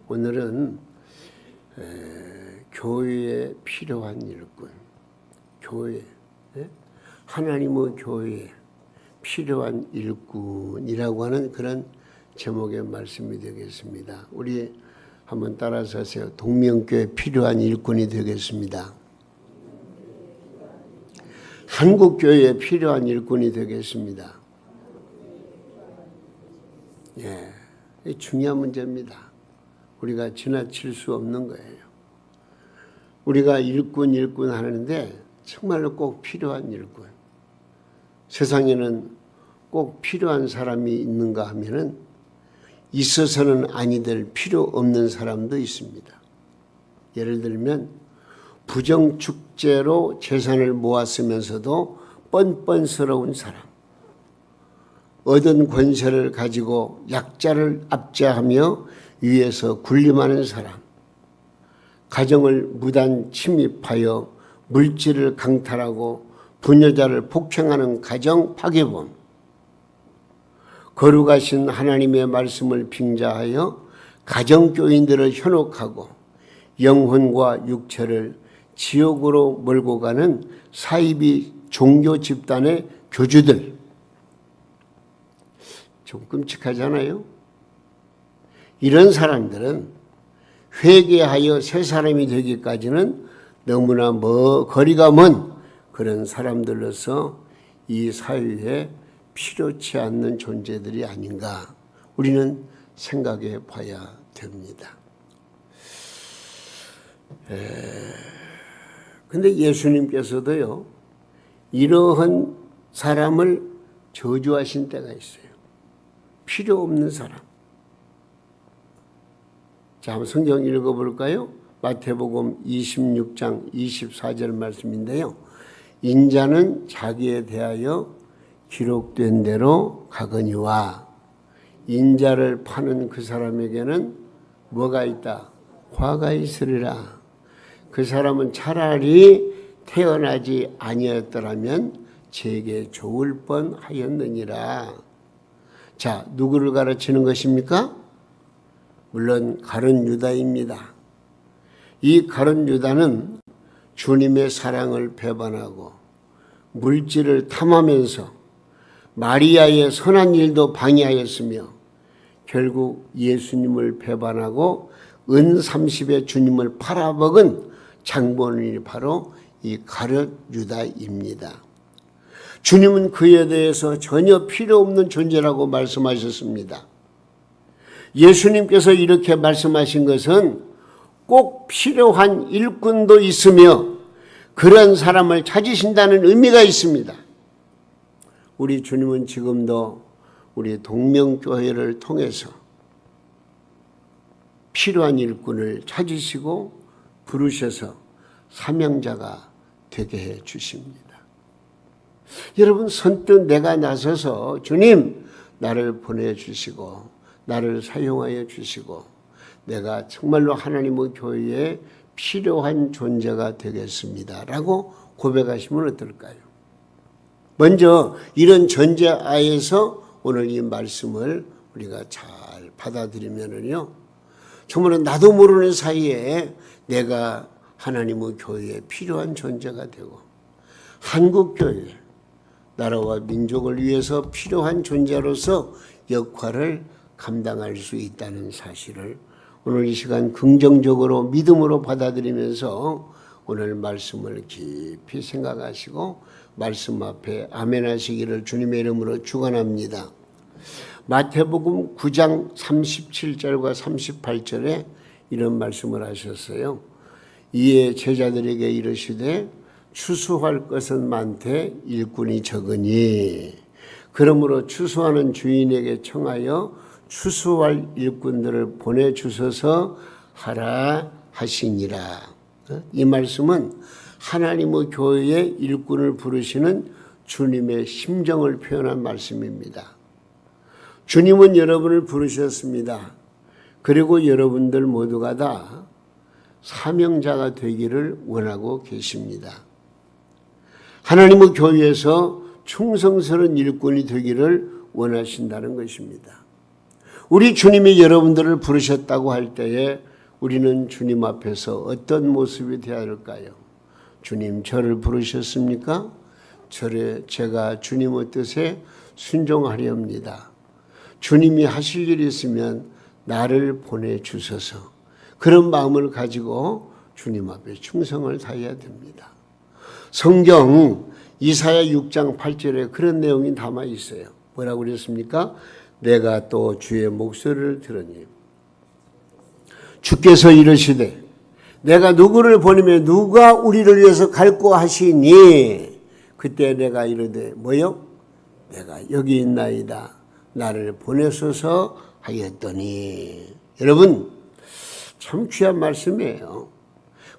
오늘은 교회에 필요한 일꾼, 교회, 하나님의 교회에 필요한 일꾼이라고 하는 그런 제목의 말씀이 되겠습니다. 우리 한번 따라서 하세요. 동명교회 필요한 일꾼이 되겠습니다. 한국교회에 필요한 일꾼이 되겠습니다. 중요한 문제입니다. 우리가 지나칠 수 없는 거예요. 우리가 일꾼 하는데 정말로 꼭 필요한 일꾼. 세상에는 꼭 필요한 사람이 있는가 하면은 있어서는 아니 될 필요 없는 사람도 있습니다. 예를 들면 부정축제로 재산을 모았으면서도 뻔뻔스러운 사람, 얻은 권세를 가지고 약자를 압제하며 위에서 군림하는 사람, 가정을 무단 침입하여 물질을 강탈하고 부녀자를 폭행하는 가정 파괴범, 거룩하신 하나님의 말씀을 빙자하여 가정교인들을 현혹하고 영혼과 육체를 지옥으로 몰고 가는 사이비 종교 집단의 교주들. 좀 끔찍하잖아요. 이런 사람들은 회개하여 새 사람이 되기까지는 너무나 거리가 먼 그런 사람들로서 이 사회에 필요치 않는 존재들이 아닌가 우리는 생각해 봐야 됩니다. 근데 예수님께서도요, 이러한 사람을 저주하신 때가 있어요. 필요 없는 사람. 자, 한번 성경 읽어볼까요? 마태복음 26장 24절 말씀인데요. 인자는 자기에 대하여 기록된 대로 가거니와 인자를 파는 그 사람에게는 뭐가 있다? 화가 있으리라. 그 사람은 차라리 태어나지 아니었더라면 제게 좋을 뻔하였느니라. 자, 누구를 가르치는 것입니까? 물론 가룟 유다입니다. 이 가룟 유다는 주님의 사랑을 배반하고 물질을 탐하면서 마리아의 선한 일도 방해하였으며 결국 예수님을 배반하고 은 30의 주님을 팔아먹은 장본인이 바로 이 가룟 유다입니다. 주님은 그에 대해서 전혀 필요 없는 존재라고 말씀하셨습니다. 예수님께서 이렇게 말씀하신 것은 꼭 필요한 일꾼도 있으며 그런 사람을 찾으신다는 의미가 있습니다. 우리 주님은 지금도 우리 동명교회를 통해서 필요한 일꾼을 찾으시고 부르셔서 사명자가 되게 해 주십니다. 여러분, 선뜻 내가 나서서 주님 나를 보내주시고 나를 사용하여 주시고 내가 정말로 하나님의 교회에 필요한 존재가 되겠습니다 라고 고백하시면 어떨까요? 먼저 이런 전제하에서 오늘 이 말씀을 우리가 잘 받아들이면은요, 정말 나도 모르는 사이에 내가 하나님의 교회에 필요한 존재가 되고 한국교회, 나라와 민족을 위해서 필요한 존재로서 역할을 감당할 수 있다는 사실을 오늘 이 시간 긍정적으로 믿음으로 받아들이면서 오늘 말씀을 깊이 생각하시고 말씀 앞에 아멘 하시기를 주님의 이름으로 축원합니다. 마태복음 9장 37절과 38절에 이런 말씀을 하셨어요. 이에 제자들에게 이르시되 추수할 것은 많되 일꾼이 적으니 그러므로 추수하는 주인에게 청하여 추수할 일꾼들을 보내주소서 하라 하시니라. 이 말씀은 하나님의 교회에 일꾼을 부르시는 주님의 심정을 표현한 말씀입니다. 주님은 여러분을 부르셨습니다. 그리고 여러분들 모두가 다 사명자가 되기를 원하고 계십니다. 하나님의 교회에서 충성스러운 일꾼이 되기를 원하신다는 것입니다. 우리 주님이 여러분들을 부르셨다고 할 때에 우리는 주님 앞에서 어떤 모습이 되어야 할까요? 주님, 저를 부르셨습니까? 제가 주님의 뜻에 순종하렵니다. 주님이 하실 일이 있으면 나를 보내주셔서 그런 마음을 가지고 주님 앞에 충성을 다해야 됩니다. 성경 이사야 6장 8절에 그런 내용이 담아 있어요. 뭐라고 그랬습니까? 내가 또 주의 목소리를 들으니 주께서 이르시되 내가 누구를 보내면 누가 우리를 위해서 갈고 하시니 그때 내가 이르되 뭐요? 내가 여기 있나이다. 나를 보내소서 하였더니. 여러분 참 귀한 말씀이에요.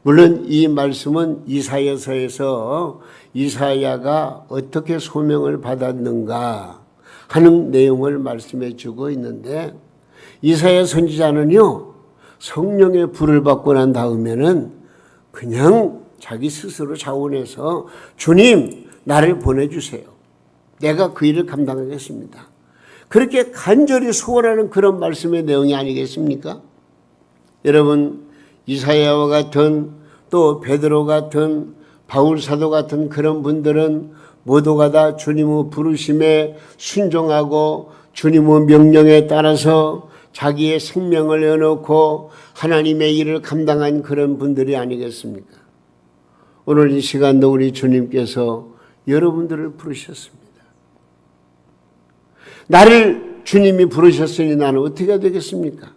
물론 이 말씀은 이사야서에서 이사야가 어떻게 소명을 받았는가 하는 내용을 말씀해 주고 있는데 이사야 선지자는요 성령의 불을 받고 난 다음에는 그냥 자기 스스로 자원해서 주님 나를 보내주세요. 내가 그 일을 감당하겠습니다. 그렇게 간절히 소원하는 그런 말씀의 내용이 아니겠습니까? 여러분 이사야와 같은 또 베드로 같은 바울 사도 같은 그런 분들은 모두가 다 주님의 부르심에 순종하고 주님의 명령에 따라서 자기의 생명을 내어놓고 하나님의 일을 감당한 그런 분들이 아니겠습니까? 오늘 이 시간도 우리 주님께서 여러분들을 부르셨습니다. 나를 주님이 부르셨으니 나는 어떻게 되겠습니까?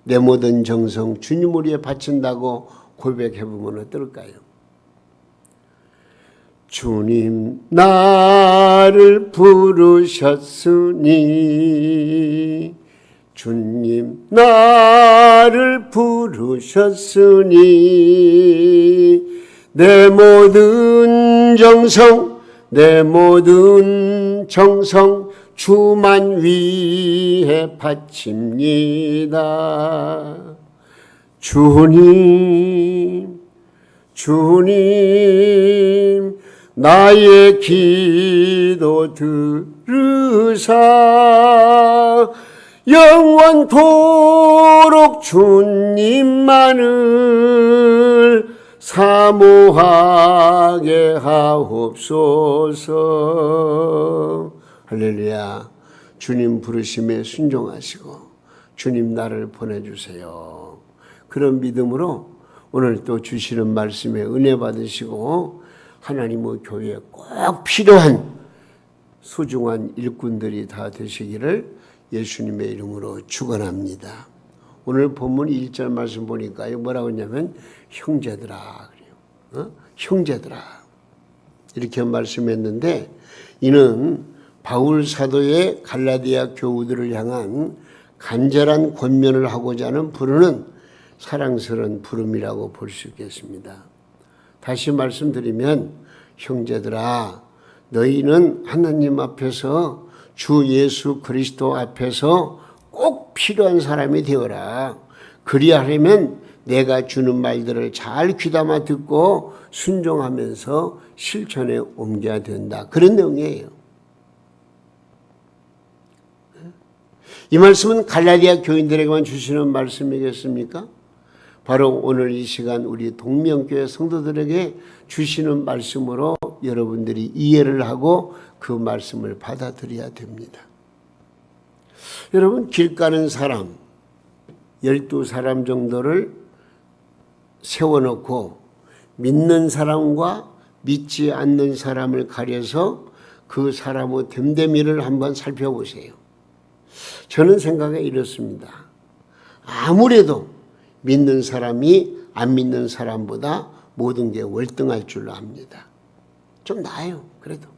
내 모든 정성 주님을 위해 바친다고 고백해보면 어떨까요? 주님 나를 부르셨으니 주님 나를 부르셨으니 내 모든 정성 내 모든 정성 주만 위해 바칩니다. 주님 나의 기도 들으사 영원토록 주님만을 사모하게 하옵소서. 할렐루야. 주님 부르심에 순종하시고 주님 나를 보내주세요. 그런 믿음으로 오늘 또 주시는 말씀에 은혜 받으시고 하나님의 교회에 꼭 필요한 소중한 일꾼들이 다 되시기를 예수님의 이름으로 축원합니다. 오늘 본문 1절 말씀 보니까요 뭐라고 했냐면 형제들아 그래요. 형제들아 이렇게 말씀했는데 이는 바울 사도의 갈라디아 교우들을 향한 간절한 권면을 하고자 하는 부르는 사랑스러운 부름이라고 볼 수 있겠습니다. 다시 말씀드리면 형제들아 너희는 하나님 앞에서 주 예수 그리스도 앞에서 꼭 필요한 사람이 되어라. 그리하려면 내가 주는 말들을 잘 귀담아 듣고 순종하면서 실천에 옮겨야 된다. 그런 내용이에요. 이 말씀은 갈라디아 교인들에게만 주시는 말씀이겠습니까? 바로 오늘 이 시간 우리 동명교회 성도들에게 주시는 말씀으로 여러분들이 이해를 하고 그 말씀을 받아들여야 됩니다. 여러분 길 가는 사람 12사람 정도를 세워놓고 믿는 사람과 믿지 않는 사람을 가려서 그 사람의 됨됨이를 한번 살펴보세요. 저는 생각에 이렇습니다. 아무래도 믿는 사람이 안 믿는 사람보다 모든 게 월등할 줄로 압니다. 좀 나아요. 그래도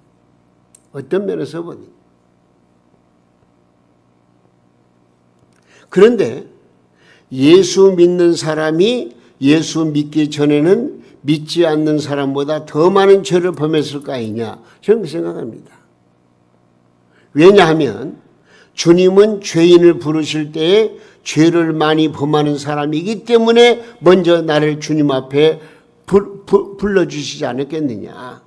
어떤 면에서 보니. 그런데 예수 믿는 사람이 예수 믿기 전에는 믿지 않는 사람보다 더 많은 죄를 범했을 거 아니냐 저는 그렇게 생각합니다. 왜냐하면 주님은 죄인을 부르실 때에 죄를 많이 범하는 사람이기 때문에 먼저 나를 주님 앞에 불러주시지 않았겠느냐.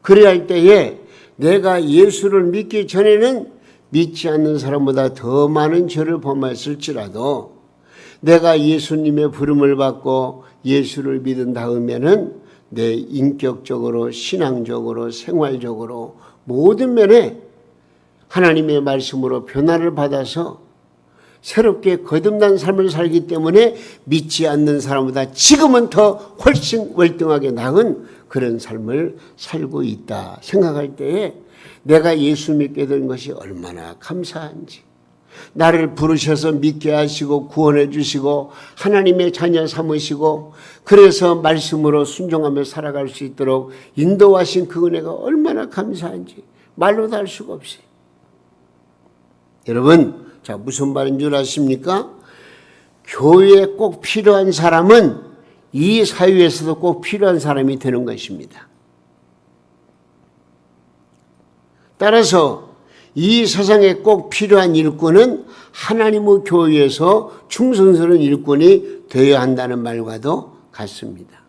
그래야 할 때에 내가 예수를 믿기 전에는 믿지 않는 사람보다 더 많은 죄를 범했을지라도 내가 예수님의 부름을 받고 예수를 믿은 다음에는 내 인격적으로, 신앙적으로, 생활적으로 모든 면에 하나님의 말씀으로 변화를 받아서 새롭게 거듭난 삶을 살기 때문에 믿지 않는 사람보다 지금은 더 훨씬 월등하게 나은 그런 삶을 살고 있다 생각할 때에 내가 예수 믿게 된 것이 얼마나 감사한지, 나를 부르셔서 믿게 하시고 구원해 주시고 하나님의 자녀 삼으시고 그래서 말씀으로 순종하며 살아갈 수 있도록 인도하신 그 은혜가 얼마나 감사한지 말로 다 할 수가 없어요. 여러분, 자, 무슨 말인 줄 아십니까? 교회에 꼭 필요한 사람은 이 사회에서도 꼭 필요한 사람이 되는 것입니다. 따라서 이 세상에 꼭 필요한 일꾼은 하나님의 교회에서 충성스러운 일꾼이 되어야 한다는 말과도 같습니다.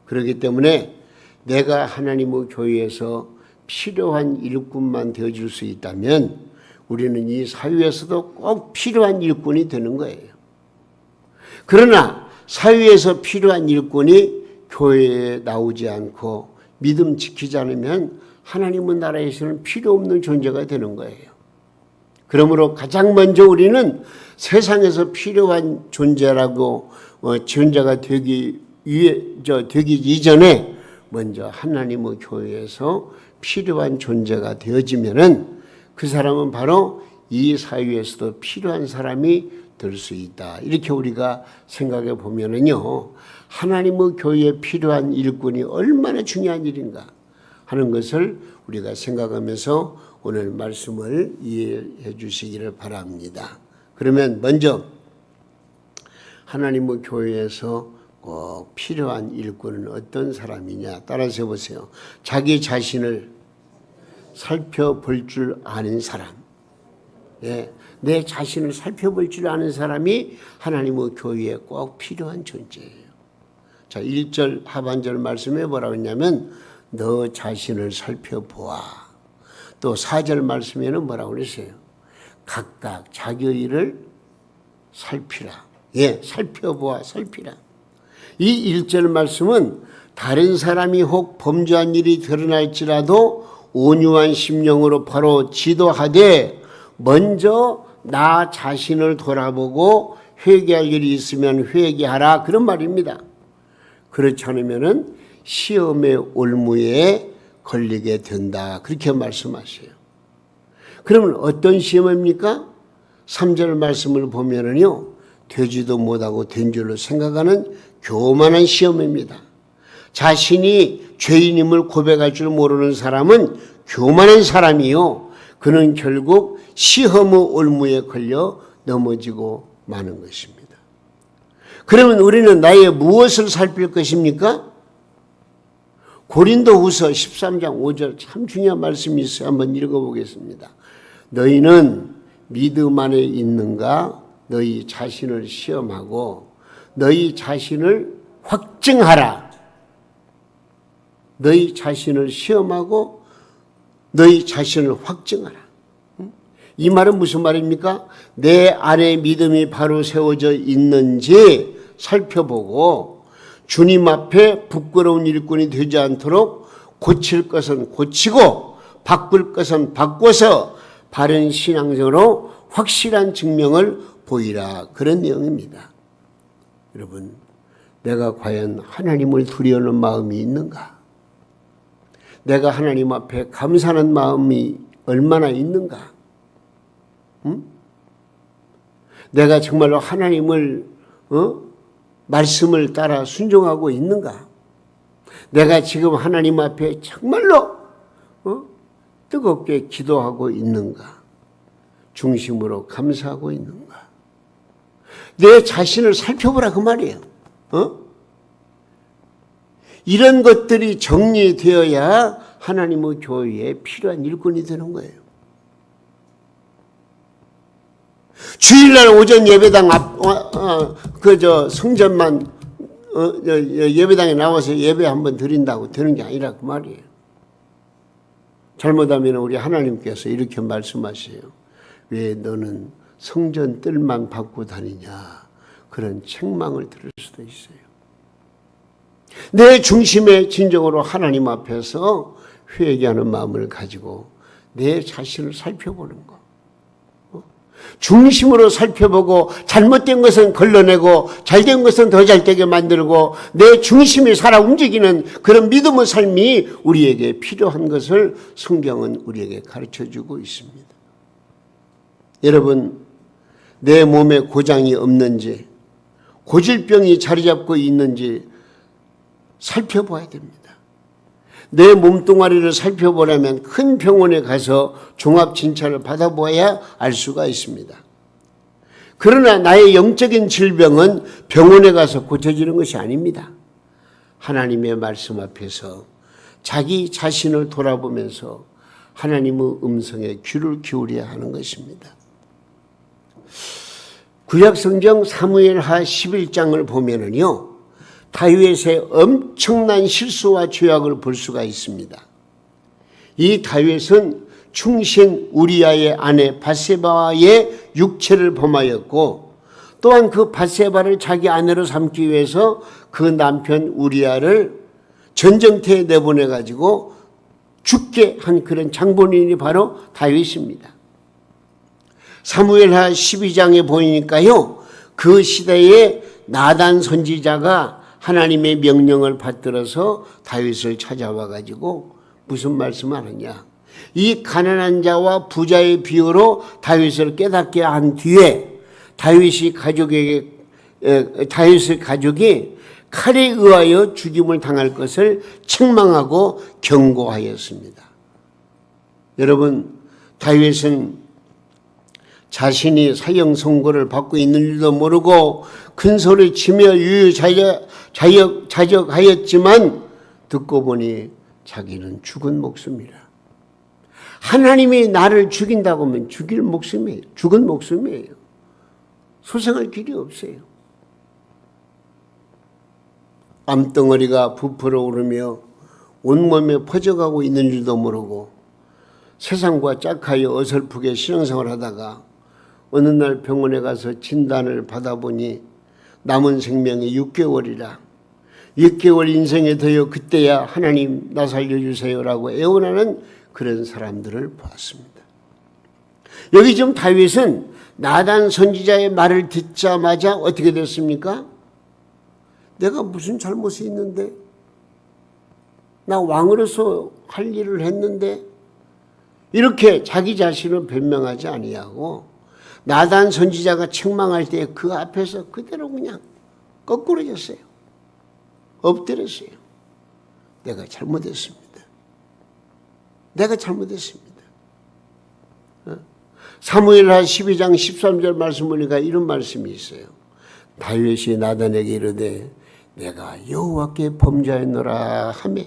그렇기 때문에 내가 하나님의 교회에서 필요한 일꾼만 되어줄 수 있다면 우리는 이 사회에서도 꼭 필요한 일꾼이 되는 거예요. 그러나 사회에서 필요한 일꾼이 교회에 나오지 않고 믿음 지키지 않으면 하나님의 나라에서는 필요 없는 존재가 되는 거예요. 그러므로 가장 먼저 우리는 세상에서 필요한 존재라고 존재가 되기 이전에 먼저 하나님의 교회에서 필요한 존재가 되어지면은 그 사람은 바로 이 사회에서도 필요한 사람이 될 수 있다. 이렇게 우리가 생각해 보면은요, 하나님의 교회에 필요한 일꾼이 얼마나 중요한 일인가 하는 것을 우리가 생각하면서 오늘 말씀을 이해해 주시기를 바랍니다. 그러면 먼저 하나님의 교회에서 꼭 필요한 일꾼은 어떤 사람이냐 따라서 해보세요. 자기 자신을 살펴볼 줄 아는 사람, 내 자신을 살펴볼 줄 아는 사람이 하나님의 교회에 꼭 필요한 존재예요. 자, 1절 하반절 말씀에 뭐라고 했냐면 너 자신을 살펴보아. 또 4절 말씀에는 뭐라고 그랬어요? 각각 자기의 일을 살피라. 살펴보아, 살피라. 이 1절 말씀은 다른 사람이 혹 범죄한 일이 드러날지라도 온유한 심령으로 바로 지도하되 먼저 나 자신을 돌아보고 회개할 일이 있으면 회개하라, 그런 말입니다. 그렇지 않으면은 시험의 올무에 걸리게 된다, 그렇게 말씀하셔요. 그러면 어떤 시험입니까? 3절 말씀을 보면은요, 되지도 못하고 된 줄로 생각하는 교만한 시험입니다. 자신이 죄인임을 고백할 줄 모르는 사람은 교만한 사람이요, 그는 결국 시험의 올무에 걸려 넘어지고 마는 것입니다. 그러면 우리는 나의 무엇을 살필 것입니까? 고린도후서 13장 5절 참 중요한 말씀이 있어요. 한번 읽어보겠습니다. 너희는 믿음 안에 있는가? 너희 자신을 시험하고 너희 자신을 확증하라. 너희 자신을 시험하고 너희 자신을 확증하라. 이 말은 무슨 말입니까? 내 안에 믿음이 바로 세워져 있는지 살펴보고 주님 앞에 부끄러운 일꾼이 되지 않도록 고칠 것은 고치고 바꿀 것은 바꿔서 바른 신앙적으로 확실한 증명을 보이라, 그런 내용입니다. 여러분, 내가 과연 하나님을 두려워하는 마음이 있는가? 내가 하나님 앞에 감사하는 마음이 얼마나 있는가? 내가 정말로 하나님을 말씀을 따라 순종하고 있는가? 내가 지금 하나님 앞에 정말로 뜨겁게 기도하고 있는가? 중심으로 감사하고 있는가? 내 자신을 살펴보라, 그 말이에요. 이런 것들이 정리되어야 하나님의 교회에 필요한 일꾼이 되는 거예요. 주일날 오전 예배당 성전만 예배당에 나와서 예배 한번 드린다고 되는 게 아니라 그 말이에요. 잘못하면 우리 하나님께서 이렇게 말씀하세요. 왜 너는 성전 뜰만 밟고 다니냐, 그런 책망을 들을 수도 있어요. 내 중심에 진정으로 하나님 앞에서 회개하는 마음을 가지고 내 자신을 살펴보는 것, 중심으로 살펴보고 잘못된 것은 걸러내고 잘된 것은 더 잘되게 만들고 내 중심이 살아 움직이는 그런 믿음의 삶이 우리에게 필요한 것을 성경은 우리에게 가르쳐주고 있습니다. 여러분, 내 몸에 고장이 없는지, 고질병이 자리 잡고 있는지 살펴봐야 됩니다. 내 몸뚱아리를 살펴보려면 큰 병원에 가서 종합진찰을 받아봐야 알 수가 있습니다. 그러나 나의 영적인 질병은 병원에 가서 고쳐지는 것이 아닙니다. 하나님의 말씀 앞에서 자기 자신을 돌아보면서 하나님의 음성에 귀를 기울여야 하는 것입니다. 구약성경 사무엘하 11장을 보면은요, 다윗의 엄청난 실수와 죄악을 볼 수가 있습니다. 이 다윗은 충신 우리아의 아내 밧세바의 육체를 범하였고, 또한 그 밧세바를 자기 아내로 삼기 위해서 그 남편 우리아를 전쟁터에 내보내가지고 죽게 한 그런 장본인이 바로 다윗입니다. 사무엘하 12장에 보니까요, 그 시대에 나단 선지자가 하나님의 명령을 받들어서 다윗을 찾아와 가지고 무슨 말씀을 하느냐, 이 가난한 자와 부자의 비유로 다윗을 깨닫게 한 뒤에 다윗의 가족이 칼에 의하여 죽임을 당할 것을 책망하고 경고하였습니다. 여러분, 다윗은 자신이 사형 선고를 받고 있는 줄도 모르고 큰 소리 치며 유유자적하였지만 듣고 보니 자기는 죽은 목숨이라. 하나님이 나를 죽인다고 하면 죽일 목숨이에요. 죽은 목숨이에요. 소생할 길이 없어요. 암덩어리가 부풀어 오르며 온몸에 퍼져가고 있는 줄도 모르고 세상과 짝하여 어설프게 신앙생활을 하다가 어느 날 병원에 가서 진단을 받아보니 남은 생명이 6개월이라, 6개월 인생에 더여 그때야 하나님 나 살려주세요라고 애원하는 그런 사람들을 보았습니다. 여기 지금 다윗은 나단 선지자의 말을 듣자마자 어떻게 됐습니까? 내가 무슨 잘못이 있는데, 나 왕으로서 할 일을 했는데, 이렇게 자기 자신을 변명하지 아니하고 나단 선지자가 책망할 때 그 앞에서 그대로 그냥 거꾸러졌어요. 엎드렸어요. 내가 잘못했습니다. 내가 잘못했습니다. 사무엘하 12장 13절 말씀 보니까 이런 말씀이 있어요. 다윗이 나단에게 이르되 내가 여호와께 범죄하였노라 하며,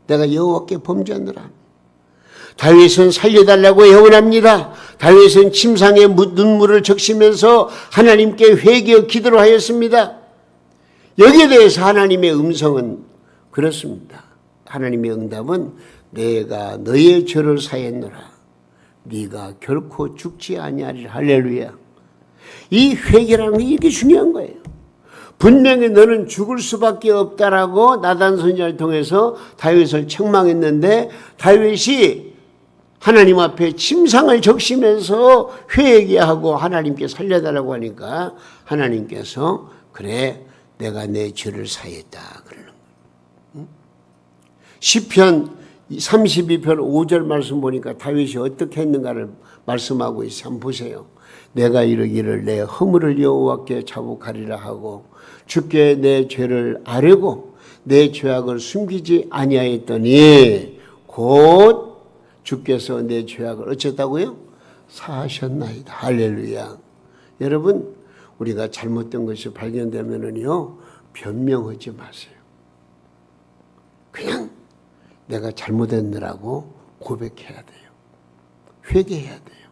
내가 여호와께 범죄하노라. 다윗은 살려달라고 애원합니다. 다윗은 침상에 눈물을 적시면서 하나님께 회개 기도를 하였습니다. 여기에 대해서 하나님의 음성은 그렇습니다. 하나님의 응답은 내가 너의 죄를 사했노라. 네가 결코 죽지 아니하리라. 할렐루야. 이 회개라는 게 이게 중요한 거예요. 분명히 너는 죽을 수밖에 없다라고 나단 선지자를 통해서 다윗을 책망했는데 다윗이 하나님 앞에 침상을 적시면서 회개하고 하나님께 살려달라고 하니까 하나님께서 그래 내가 내 죄를 사했다 그러는 거예요. 시편 32편 5절 말씀 보니까 다윗이 어떻게 했는가를 말씀하고 있어요. 한번 보세요. 내가 이르기를 내 허물을 여호와께 자복하리라 하고 주께 내 죄를 아뢰고 내 죄악을 숨기지 아니하였더니 곧 주께서 내 죄악을 어쨌다고요? 사하셨나이다. 할렐루야. 여러분, 우리가 잘못된 것이 발견되면은요, 변명하지 마세요. 그냥 내가 잘못했느라고 고백해야 돼요. 회개해야 돼요.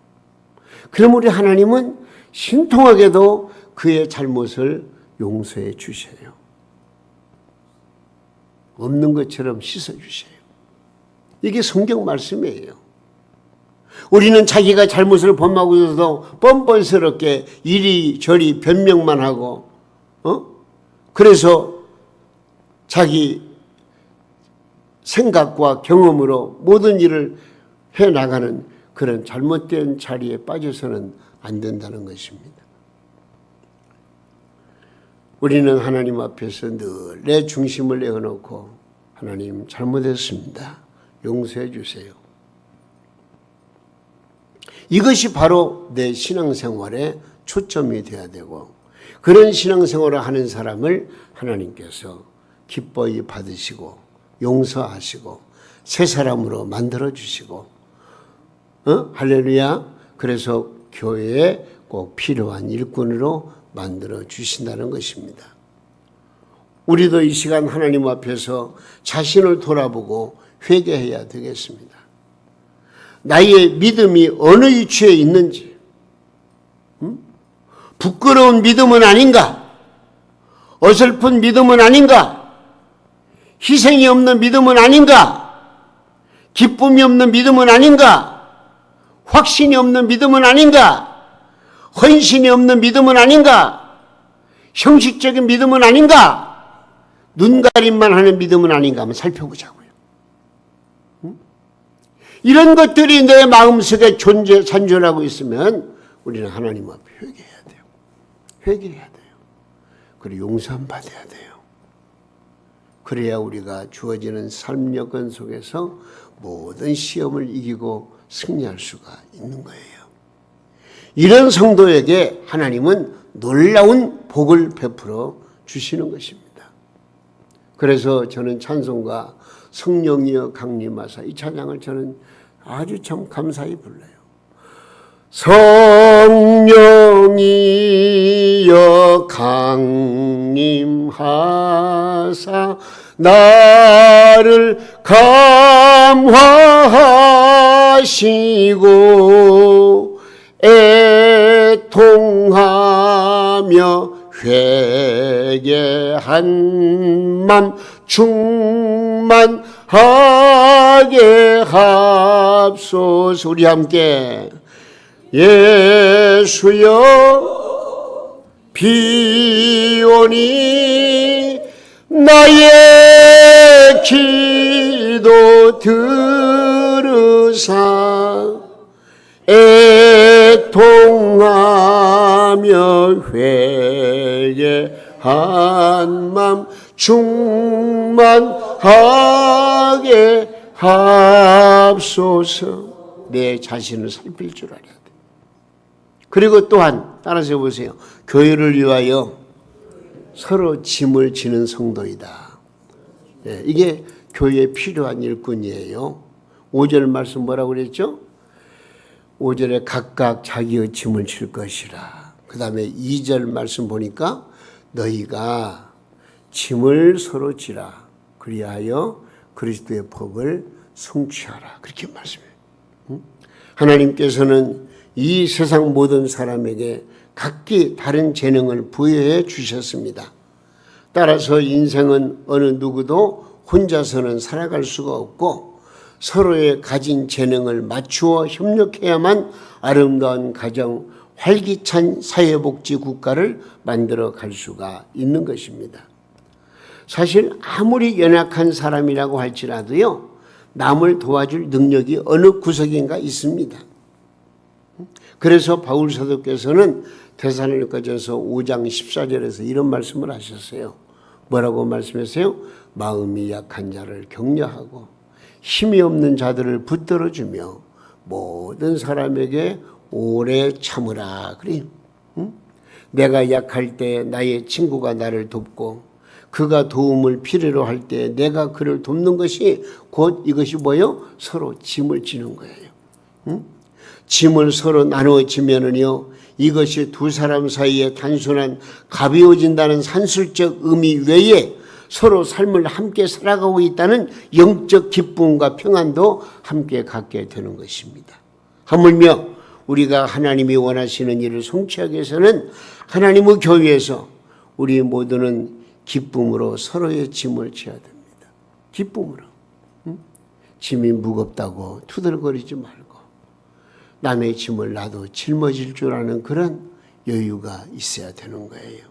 그럼 우리 하나님은 신통하게도 그의 잘못을 용서해 주셔요. 없는 것처럼 씻어 주셔요. 이게 성경 말씀이에요. 우리는 자기가 잘못을 범하고 있어도 뻔뻔스럽게 이리저리 변명만 하고 그래서 자기 생각과 경험으로 모든 일을 해나가는 그런 잘못된 자리에 빠져서는 안 된다는 것입니다. 우리는 하나님 앞에서 늘 내 중심을 내어놓고 하나님 잘못했습니다. 용서해 주세요. 이것이 바로 내 신앙생활에 초점이 되어야 되고 그런 신앙생활을 하는 사람을 하나님께서 기뻐히 받으시고 용서하시고 새 사람으로 만들어주시고 할렐루야. 그래서 교회에 꼭 필요한 일꾼으로 만들어 주신다는 것입니다. 우리도 이 시간 하나님 앞에서 자신을 돌아보고 회개해야 되겠습니다. 나의 믿음이 어느 위치에 있는지, 부끄러운 믿음은 아닌가? 어설픈 믿음은 아닌가? 희생이 없는 믿음은 아닌가? 기쁨이 없는 믿음은 아닌가? 확신이 없는 믿음은 아닌가? 헌신이 없는 믿음은 아닌가? 형식적인 믿음은 아닌가? 눈가림만 하는 믿음은 아닌가 한번 살펴보자고요. 이런 것들이 내 마음속에 잔존하고 있으면 우리는 하나님 앞에 회개해야 돼요. 회개해야 돼요. 그리고 용서함 받아야 돼요. 그래야 우리가 주어지는 삶 여건 속에서 모든 시험을 이기고 승리할 수가 있는 거예요. 이런 성도에게 하나님은 놀라운 복을 베풀어 주시는 것입니다. 그래서 저는 찬송가 성령이여 강림하사 이 찬양을 저는 아주 참 감사히 불러요. 성령이여 강림하사 나를 감화하시고 애통하며 회개한 맘 충만하게 합소서. 우리 함께 예수여 비오니 나의 기도 들으사 애통하며 회개한 맘 충만하게 합소서. 내 자신을 살필 줄 알아야 돼. 그리고 또한 따라서 해보세요. 교회를 위하여 서로 짐을 지는 성도이다. 네, 이게 교회에 필요한 일꾼이에요. 5절 말씀 뭐라고 그랬죠? 5절에 각각 자기의 짐을 질 것이라. 그 다음에 2절 말씀 보니까 너희가 짐을 서로 지라. 그리하여 그리스도의 법을 성취하라. 그렇게 말씀해요. 하나님께서는 이 세상 모든 사람에게 각기 다른 재능을 부여해 주셨습니다. 따라서 인생은 어느 누구도 혼자서는 살아갈 수가 없고 서로의 가진 재능을 맞추어 협력해야만 아름다운 가정, 활기찬 사회복지 국가를 만들어 갈 수가 있는 것입니다. 사실 아무리 연약한 사람이라고 할지라도요, 남을 도와줄 능력이 어느 구석인가 있습니다. 그래서 바울 사도께서는 데살로니가전서 5장 14절에서 이런 말씀을 하셨어요. 뭐라고 말씀하세요? 마음이 약한 자를 격려하고 힘이 없는 자들을 붙들어주며 모든 사람에게 오래 참으라. 그래. 내가 약할 때 나의 친구가 나를 돕고 그가 도움을 필요로 할 때 내가 그를 돕는 것이 곧 이것이 뭐예요? 서로 짐을 지는 거예요. 짐을 서로 나누어지면은요, 이것이 두 사람 사이에 단순한 가벼워진다는 산술적 의미 외에 서로 삶을 함께 살아가고 있다는 영적 기쁨과 평안도 함께 갖게 되는 것입니다. 하물며 우리가 하나님이 원하시는 일을 성취하기 위해서는 하나님의 교회에서 우리 모두는 기쁨으로 서로의 짐을 져야 됩니다. 기쁨으로. 짐이 무겁다고 투덜거리지 말고 남의 짐을 나도 짊어질 줄 아는 그런 여유가 있어야 되는 거예요.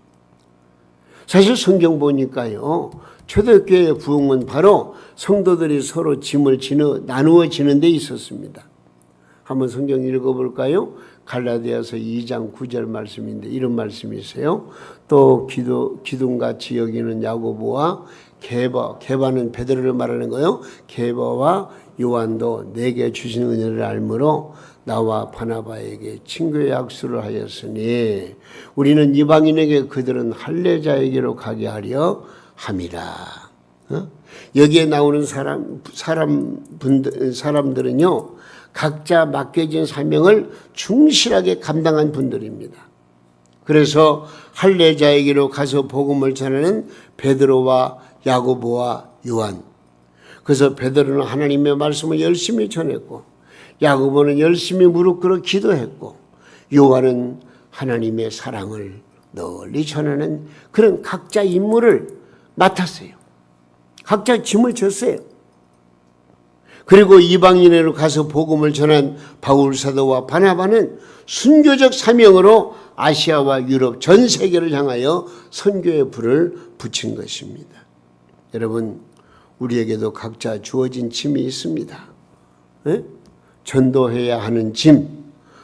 사실 성경 보니까요, 초대교회의 부흥은 바로 성도들이 서로 짐을 나누어 지는 데 있었습니다. 한번 성경 읽어볼까요? 갈라디아서 2장 9절 말씀인데 이런 말씀이 있어요. 또 기둥같이 여기는 야고보와 게바는 베드로를 말하는 거예요. 게바와 요한도 내게 주신 은혜를 알므로 나와 바나바에게 친구의 약수를 하였으니 우리는 이방인에게 그들은 할례자에게로 가게 하려 함이라. 여기에 나오는 사람들은요, 각자 맡겨진 사명을 충실하게 감당한 분들입니다. 그래서 할례자에게로 가서 복음을 전하는 베드로와 야고보와 요한. 그래서 베드로는 하나님의 말씀을 열심히 전했고 야고보는 열심히 무릎 꿇어 기도했고 요한은 하나님의 사랑을 널리 전하는 그런 각자 임무를 맡았어요. 각자 짐을 졌어요. 그리고 이방인으로 가서 복음을 전한 바울 사도와 바나바는 순교적 사명으로 아시아와 유럽 전 세계를 향하여 선교의 불을 붙인 것입니다. 여러분, 우리에게도 각자 주어진 짐이 있습니다. 네? 전도해야 하는 짐,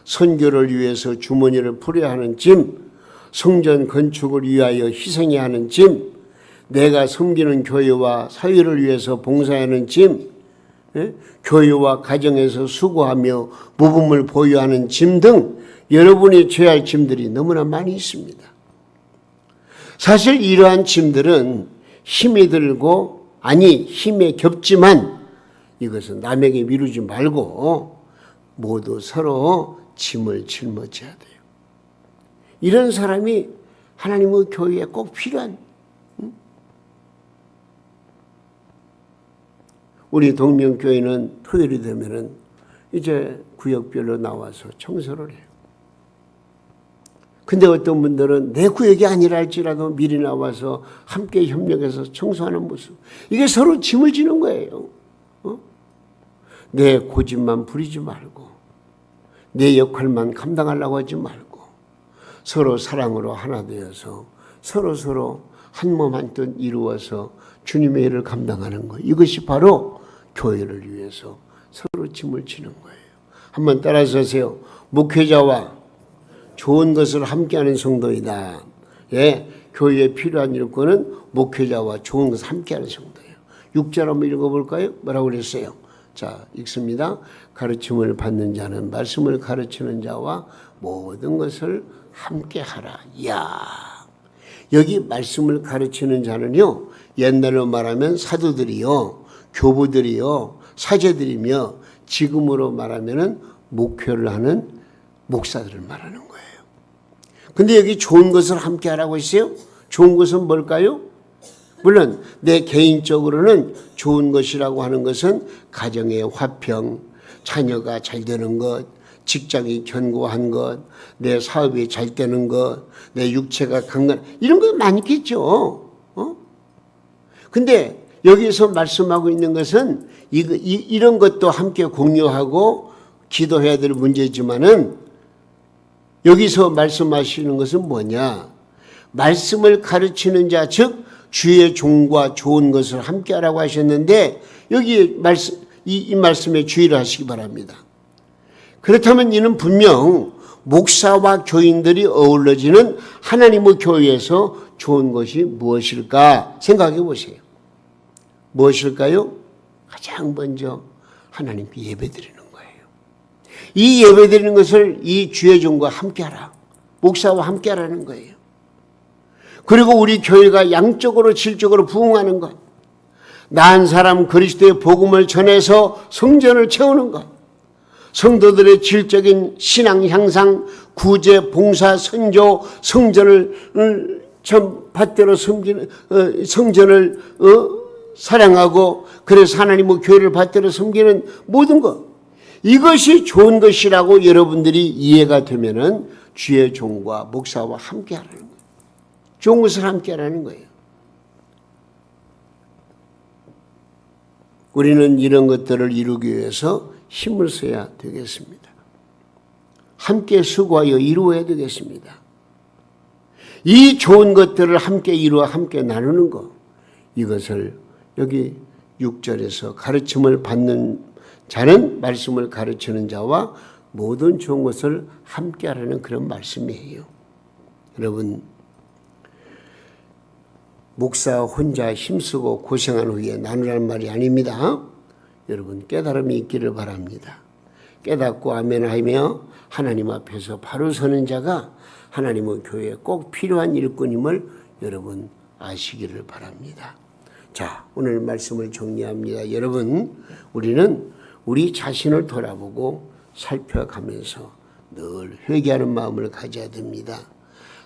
선교를 위해서 주머니를 풀어야 하는 짐, 성전 건축을 위하여 희생해야 하는 짐, 내가 섬기는 교회와 사회를 위해서 봉사하는 짐, 교회와 가정에서 수고하며 모금을 보유하는 짐 등 여러분이 져야 할 짐들이 너무나 많이 있습니다. 사실 이러한 짐들은 힘이 들고 힘에 겹지만 이것은 남에게 미루지 말고 모두 서로 짐을 짊어져야 돼요. 이런 사람이 하나님의 교회에 꼭 필요한, 우리 동명교회는 토요일이 되면은 이제 구역별로 나와서 청소를 해요. 근데 어떤 분들은 내 구역이 아니라 할지라도 미리 나와서 함께 협력해서 청소하는 모습. 이게 서로 짐을 지는 거예요. 내 고집만 부리지 말고 내 역할만 감당하려고 하지 말고 서로 사랑으로 하나 되어서 서로 한 몸 한 뜻 이루어서 주님의 일을 감당하는 것. 이것이 바로 교회를 위해서 서로 짐을 지는 거예요. 한번 따라서 하세요. 목회자와 좋은 것을 함께하는 성도이다. 예, 교회에 필요한 일꾼은 목회자와 좋은 것을 함께하는 성도예요. 6절 한번 읽어볼까요? 뭐라고 그랬어요? 자, 읽습니다. 가르침을 받는 자는 말씀을 가르치는 자와 모든 것을 함께하라. 이야, 여기 말씀을 가르치는 자는요, 옛날로 말하면 사도들이요, 교부들이요, 사제들이며 지금으로 말하면은 목회를 하는 목사들을 말하는 거예요. 근데 여기 좋은 것을 함께 하라고 했어요. 좋은 것은 뭘까요? 물론 내 개인적으로는 좋은 것이라고 하는 것은 가정의 화평, 자녀가 잘 되는 것, 직장이 견고한 것, 내 사업이 잘 되는 것, 내 육체가 강건, 이런 거 많겠죠. 근데 여기서 말씀하고 있는 것은 이런 것도 함께 공유하고 기도해야 될 문제지만은 여기서 말씀하시는 것은 뭐냐? 말씀을 가르치는 자, 즉 주의 종과 좋은 것을 함께 하라고 하셨는데 여기 이 말씀에 주의를 하시기 바랍니다. 그렇다면 이는 분명 목사와 교인들이 어우러지는 하나님의 교회에서 좋은 것이 무엇일까 생각해 보세요. 무엇일까요? 가장 먼저 하나님께 예배드리는 거예요. 이 예배드리는 것을 이 주의 종과 함께하라. 목사와 함께하라는 거예요. 그리고 우리 교회가 양적으로 질적으로 부흥하는 것. 나은 사람 그리스도의 복음을 전해서 성전을 채우는 것. 성도들의 질적인 신앙 향상, 구제, 봉사, 선조, 성전을 받들어 섬기는 성전을 사랑하고 그래서 하나님의 교회를 받들어 섬기는 모든 것. 이것이 좋은 것이라고 여러분들이 이해가 되면은 주의 종과 목사와 함께 하라는 거예요. 좋은 것을 함께 하라는 거예요. 우리는 이런 것들을 이루기 위해서 힘을 써야 되겠습니다. 함께 수고하여 이루어야 되겠습니다. 이 좋은 것들을 함께 이루어 함께 나누는 것, 이것을 여기 6절에서 가르침을 받는 자는 말씀을 가르치는 자와 모든 좋은 것을 함께 하라는 그런 말씀이에요. 여러분, 목사 혼자 힘쓰고 고생한 후에 나누라는 말이 아닙니다. 여러분, 깨달음이 있기를 바랍니다. 깨닫고 아멘하며 하나님 앞에서 바로 서는 자가 하나님의 교회에 꼭 필요한 일꾼임을 여러분 아시기를 바랍니다. 자, 오늘 말씀을 정리합니다. 여러분, 우리는 우리 자신을 돌아보고 살펴가면서 늘 회개하는 마음을 가져야 됩니다.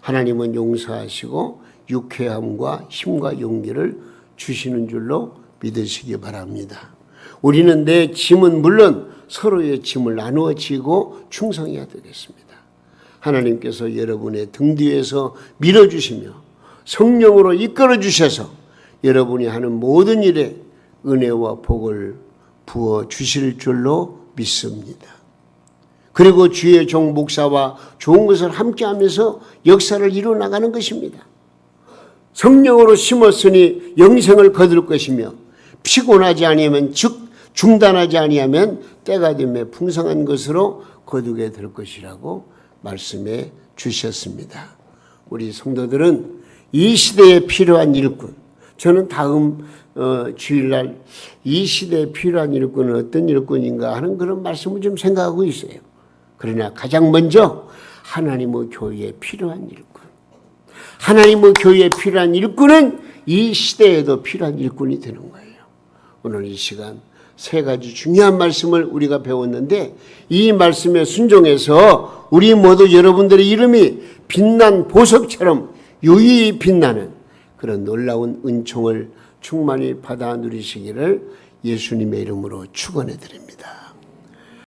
하나님은 용서하시고 유쾌함과 힘과 용기를 주시는 줄로 믿으시기 바랍니다. 우리는 내 짐은 물론 서로의 짐을 나누어 지고 충성해야 되겠습니다. 하나님께서 여러분의 등 뒤에서 밀어주시며 성령으로 이끌어 주셔서 여러분이 하는 모든 일에 은혜와 복을 부어 주실 줄로 믿습니다. 그리고 주의 종 목사와 좋은 것을 함께하면서 역사를 이루어 나가는 것입니다. 성령으로 심었으니 영생을 거둘 것이며 피곤하지 아니하면 즉 중단하지 아니하면 때가 되면 풍성한 것으로 거두게 될 것이라고 말씀해 주셨습니다. 우리 성도들은 이 시대에 필요한 일꾼, 저는 다음 주일날 이 시대에 필요한 일꾼은 어떤 일꾼인가 하는 그런 말씀을 좀 생각하고 있어요. 그러나 가장 먼저 하나님의 교회에 필요한 일꾼, 하나님의 교회에 필요한 일꾼은 이 시대에도 필요한 일꾼이 되는 거예요. 오늘 이 시간 세 가지 중요한 말씀을 우리가 배웠는데 이 말씀에 순종해서 우리 모두 여러분들의 이름이 빛난 보석처럼 유유히 빛나는 그런 놀라운 은총을 충만히 받아 누리시기를 예수님의 이름으로 축원해 드립니다.